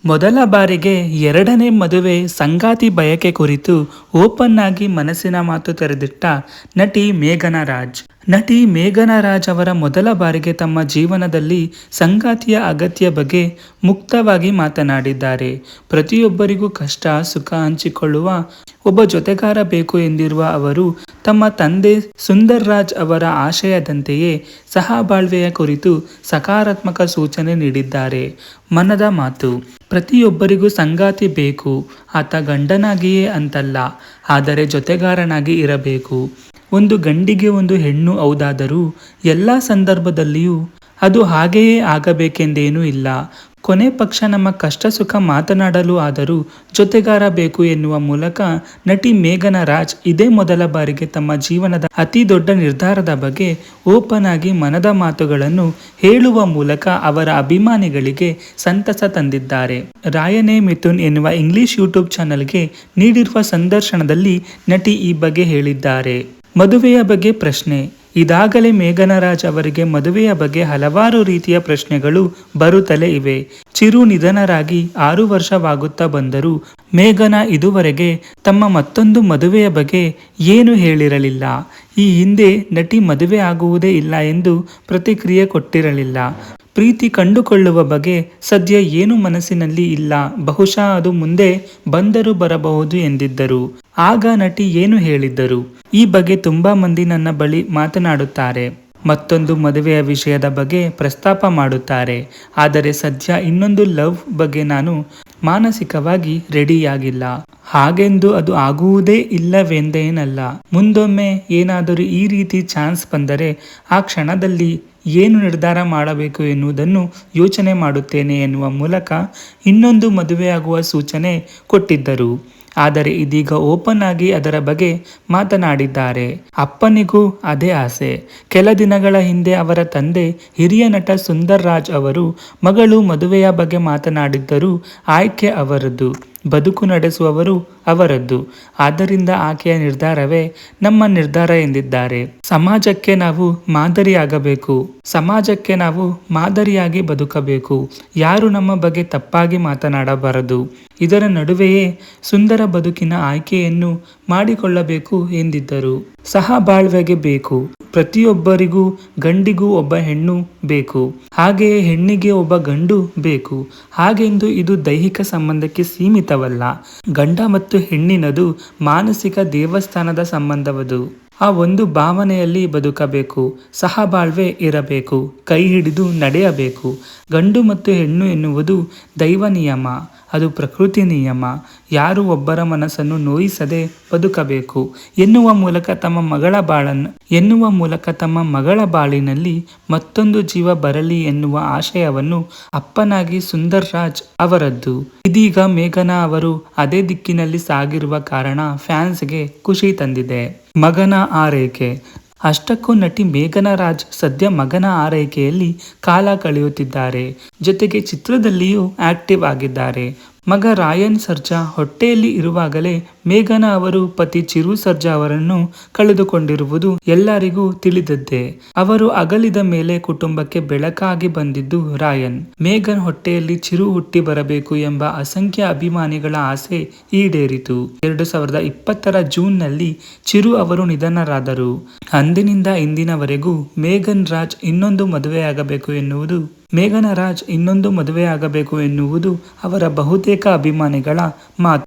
ಮೊದಲ ಬಾರಿಗೆ ಎರಡನೇ ಮದುವೆ ಸಂಗಾತಿ ಬಯಕೆ ಕುರಿತು ಓಪನ್ ಆಗಿ ಮನಸ್ಸಿನ ಮಾತು ತೆರೆದಿಟ್ಟ ನಟಿ ಮೇಘನಾ ರಾಜ್. ನಟಿ ಮೇಘನಾ ರಾಜ್ ಅವರ ಮೊದಲ ಬಾರಿಗೆ ತಮ್ಮ ಜೀವನದಲ್ಲಿ ಸಂಗಾತಿಯ ಅಗತ್ಯ ಬಗ್ಗೆ ಮುಕ್ತವಾಗಿ ಮಾತನಾಡಿದ್ದಾರೆ. ಪ್ರತಿಯೊಬ್ಬರಿಗೂ ಕಷ್ಟ ಸುಖ ಹಂಚಿಕೊಳ್ಳುವ ಒಬ್ಬ ಜೊತೆಗಾರ ಬೇಕು ಎಂದಿರುವ ಅವರು ತಮ್ಮ ತಂದೆ ಸುಂದರ್ ರಾಜ್ ಅವರ ಆಶಯದಂತೆಯೇ ಸಹಬಾಳ್ವೆಯ ಕುರಿತು ಸಕಾರಾತ್ಮಕ ಸೂಚನೆ ನೀಡಿದ್ದಾರೆ. ಮನದ ಮಾತು: ಪ್ರತಿಯೊಬ್ಬರಿಗೂ ಸಂಗಾತಿ ಬೇಕು, ಆತ ಗಂಡನಾಗಿಯೇ ಅಂತಲ್ಲ, ಆದರೆ ಜೊತೆಗಾರನಾಗಿ ಇರಬೇಕು. ಒಂದು ಗಂಡಿಗೆ ಒಂದು ಹೆಣ್ಣು ಹೌದಾದರೂ ಎಲ್ಲ ಸಂದರ್ಭದಲ್ಲಿಯೂ ಅದು ಹಾಗೆಯೇ ಆಗಬೇಕೆಂದೇನೂ ಇಲ್ಲ. ಕೊನೆ ಪಕ್ಷ ನಮ್ಮ ಕಷ್ಟ ಸುಖ ಮಾತನಾಡಲು ಆದರೂ ಜೊತೆಗಾರ ಬೇಕು ಎನ್ನುವ ಮೂಲಕ ನಟಿ ಮೇಘನಾ ರಾಜ್ ಇದೇ ಮೊದಲ ಬಾರಿಗೆ ತಮ್ಮ ಜೀವನದ ಅತಿ ದೊಡ್ಡ ನಿರ್ಧಾರದ ಬಗ್ಗೆ ಓಪನ್ ಆಗಿ ಮನದ ಮಾತುಗಳನ್ನು ಹೇಳುವ ಮೂಲಕ ಅವರ ಅಭಿಮಾನಿಗಳಿಗೆ ಸಂತಸ ತಂದಿದ್ದಾರೆ. ರಾಯನೇ ಮಿಥುನ್ ಎನ್ನುವ ಇಂಗ್ಲಿಷ್ ಯೂಟ್ಯೂಬ್ ಚಾನಲ್ಗೆ ನೀಡಿರುವ ಸಂದರ್ಶನದಲ್ಲಿ ನಟಿ ಈ ಬಗ್ಗೆ ಹೇಳಿದ್ದಾರೆ. ಮದುವೆಯ ಬಗ್ಗೆ ಪ್ರಶ್ನೆ: ಇದಾಗಲೇ ಮೇಘನಾ ರಾಜ್ ಅವರಿಗೆ ಮದುವೆಯ ಬಗ್ಗೆ ಹಲವಾರು ರೀತಿಯ ಪ್ರಶ್ನೆಗಳು ಬರುತ್ತಲೇ ಇವೆ. ಚಿರು ನಿಧನರಾಗಿ 6 ವರ್ಷವಾಗುತ್ತಾ ಬಂದರೂ ಮೇಘನಾ ಇದುವರೆಗೆ ತಮ್ಮ ಮತ್ತೊಂದು ಮದುವೆಯ ಬಗ್ಗೆ ಏನು ಹೇಳಿರಲಿಲ್ಲ. ಈ ಹಿಂದೆ ನಟಿ ಮದುವೆ ಆಗುವುದೇ ಇಲ್ಲ ಎಂದು ಪ್ರತಿಕ್ರಿಯೆ ಕೊಟ್ಟಿರಲಿಲ್ಲ. ಪ್ರೀತಿ ಕಂಡುಕೊಳ್ಳುವ ಬಗ್ಗೆ ಸದ್ಯ ಏನು ಮನಸ್ಸಿನಲ್ಲಿ ಇಲ್ಲ, ಬಹುಶಃ ಅದು ಮುಂದೆ ಬಂದರೂ ಬರಬಹುದು ಎಂದಿದ್ದರು. ಆಗ ನಟಿ ಏನು ಹೇಳಿದ್ದರು? ಈ ಬಗ್ಗೆ ತುಂಬಾ ಮಂದಿ ನನ್ನ ಬಳಿ ಮಾತನಾಡುತ್ತಾರೆ, ಮತ್ತೊಂದು ಮದುವೆಯ ವಿಷಯದ ಬಗ್ಗೆ ಪ್ರಸ್ತಾಪ ಮಾಡುತ್ತಾರೆ. ಆದರೆ ಸದ್ಯ ಇನ್ನೊಂದು ಲವ್ ಬಗ್ಗೆ ನಾನು ಮಾನಸಿಕವಾಗಿ ರೆಡಿಯಾಗಿಲ್ಲ. ಹಾಗೆಂದು ಅದು ಆಗುವುದೇ ಇಲ್ಲವೆಂದೇನಲ್ಲ. ಮುಂದೊಮ್ಮೆ ಏನಾದರೂ ಈ ರೀತಿ ಚಾನ್ಸ್ ಬಂದರೆ ಆ ಕ್ಷಣದಲ್ಲಿ ಏನು ನಿರ್ಧಾರ ಮಾಡಬೇಕು ಎನ್ನುವುದನ್ನು ಯೋಚನೆ ಮಾಡುತ್ತೇನೆ ಎನ್ನುವ ಮೂಲಕ ಇನ್ನೊಂದು ಮದುವೆಯಾಗುವ ಸೂಚನೆ ಕೊಟ್ಟಿದ್ದರು. ಆದರೆ ಇದೀಗ ಓಪನ್ ಆಗಿ ಅದರ ಬಗ್ಗೆ ಮಾತನಾಡಿದ್ದಾರೆ. ಅಪ್ಪನಿಗೂ ಅದೇ ಆಸೆ. ಕೆಲ ದಿನಗಳ ಹಿಂದೆ ಅವರ ತಂದೆ ಹಿರಿಯ ನಟ ಸುಂದರ್ ರಾಜ್ ಅವರು ಮಗಳು ಮದುವೆಯ ಬಗ್ಗೆ ಮಾತನಾಡಿದ್ದರೂ ಆಯ್ಕೆ ಅವರದ್ದು, ಬದುಕು ನಡೆಸುವವರು ಅವರದ್ದು. ಆದ್ದರಿಂದ ಆಕೆಯ ನಿರ್ಧಾರವೇ ನಮ್ಮ ನಿರ್ಧಾರ ಎಂದಿದ್ದಾರೆ. ಸಮಾಜಕ್ಕೆ ನಾವು ಮಾದರಿಯಾಗಬೇಕು, ಸಮಾಜಕ್ಕೆ ನಾವು ಮಾದರಿಯಾಗಿ ಬದುಕಬೇಕು. ಯಾರು ನಮ್ಮ ಬಗ್ಗೆ ತಪ್ಪಾಗಿ ಮಾತನಾಡಬಾರದು. ಇದರ ನಡುವೆಯೇ ಸುಂದರ ಬದುಕಿನ ಆಯ್ಕೆಯನ್ನು ಮಾಡಿಕೊಳ್ಳಬೇಕು ಎಂದಿದ್ದರು. ಸಹಬಾಳ್ವೆಗೆ ಬೇಕು. ಪ್ರತಿಯೊಬ್ಬರಿಗೂ ಗಂಡಿಗೂ ಒಬ್ಬ ಹೆಣ್ಣು ಬೇಕು, ಹಾಗೆಯೇ ಹೆಣ್ಣಿಗೆ ಒಬ್ಬ ಗಂಡು ಬೇಕು. ಹಾಗೆಂದು ಇದು ದೈಹಿಕ ಸಂಬಂಧಕ್ಕೆ ಸೀಮಿತವಲ್ಲ. ಗಂಡ ಮತ್ತು ಹೆಣ್ಣಿನದು ಮಾನಸಿಕ ದೇವಸ್ಥಾನದ ಸಂಬಂಧವದು. ಆ ಒಂದು ಭಾವನೆಯಲ್ಲಿ ಬದುಕಬೇಕು. ಸಹಬಾಳ್ವೆ ಇರಬೇಕು. ಕೈ ಹಿಡಿದು ನಡೆಯಬೇಕು. ಗಂಡು ಮತ್ತು ಹೆಣ್ಣು ಎನ್ನುವುದು ದೈವ ನಿಯಮ, ಅದು ಪ್ರಕೃತಿ ನಿಯಮ. ಯಾರು ಒಬ್ಬರ ಮನಸ್ಸನ್ನು ನೋಯಿಸದೆ ಬದುಕಬೇಕು ಎನ್ನುವ ಮೂಲಕ ತಮ್ಮ ಮಗಳ ಬಾಳಿನಲ್ಲಿ ಮತ್ತೊಂದು ಜೀವ ಬರಲಿ ಎನ್ನುವ ಆಶಯವನ್ನು ಅಪ್ಪನಾಗಿ ಸುಂದರ್ ರಾಜ್ ಅವರದ್ದು. ಇದೀಗ ಮೇಘನಾ ಅವರು ಅದೇ ದಿಕ್ಕಿನಲ್ಲಿ ಸಾಗಿರುವ ಕಾರಣ ಫ್ಯಾನ್ಸ್ಗೆ ಖುಷಿ ತಂದಿದೆ. ಮಗನ ಆರೈಕೆ: ಅಷ್ಟಕ್ಕೂ ನಟಿ ಮೇಘನಾ ರಾಜ್ ಸದ್ಯ ಮಗನ ಆರೈಕೆಯಲ್ಲಿ ಕಾಲ ಕಳೆಯುತ್ತಿದ್ದಾರೆ. ಜೊತೆಗೆ ಚಿತ್ರದಲ್ಲಿಯೂ ಆಕ್ಟಿವ್ ಆಗಿದ್ದಾರೆ. ಮಗ ರಾಯನ್ ಸರ್ಜಾ ಹೊಟ್ಟೆಯಲ್ಲಿ ಇರುವಾಗಲೇ ಮೇಘನಾ ಅವರು ಪತಿ ಚಿರು ಸರ್ಜಾ ಅವರನ್ನು ಕಳೆದುಕೊಂಡಿರುವುದು ಎಲ್ಲರಿಗೂ ತಿಳಿದದ್ದೇ. ಅವರು ಅಗಲಿದ ಮೇಲೆ ಕುಟುಂಬಕ್ಕೆ ಬೆಳಕಾಗಿ ಬಂದಿದ್ದು ರಾಯನ್. ಮೇಘನ್ ಹೊಟ್ಟೆಯಲ್ಲಿ ಚಿರು ಹುಟ್ಟಿ ಬರಬೇಕು ಎಂಬ ಅಸಂಖ್ಯ ಅಭಿಮಾನಿಗಳ ಆಸೆ ಈಡೇರಿತು. 2020 ಜೂನ್ನಲ್ಲಿ ಚಿರು ಅವರು ನಿಧನರಾದರು. ಅಂದಿನಿಂದ ಇಂದಿನವರೆಗೂ ಮೇಘನಾ ರಾಜ್ ಇನ್ನೊಂದು ಮದುವೆಯಾಗಬೇಕು ಎನ್ನುವುದು ಅವರ ಬಹುತೇಕ ಅಭಿಮಾನಿಗಳ ಮಾತು.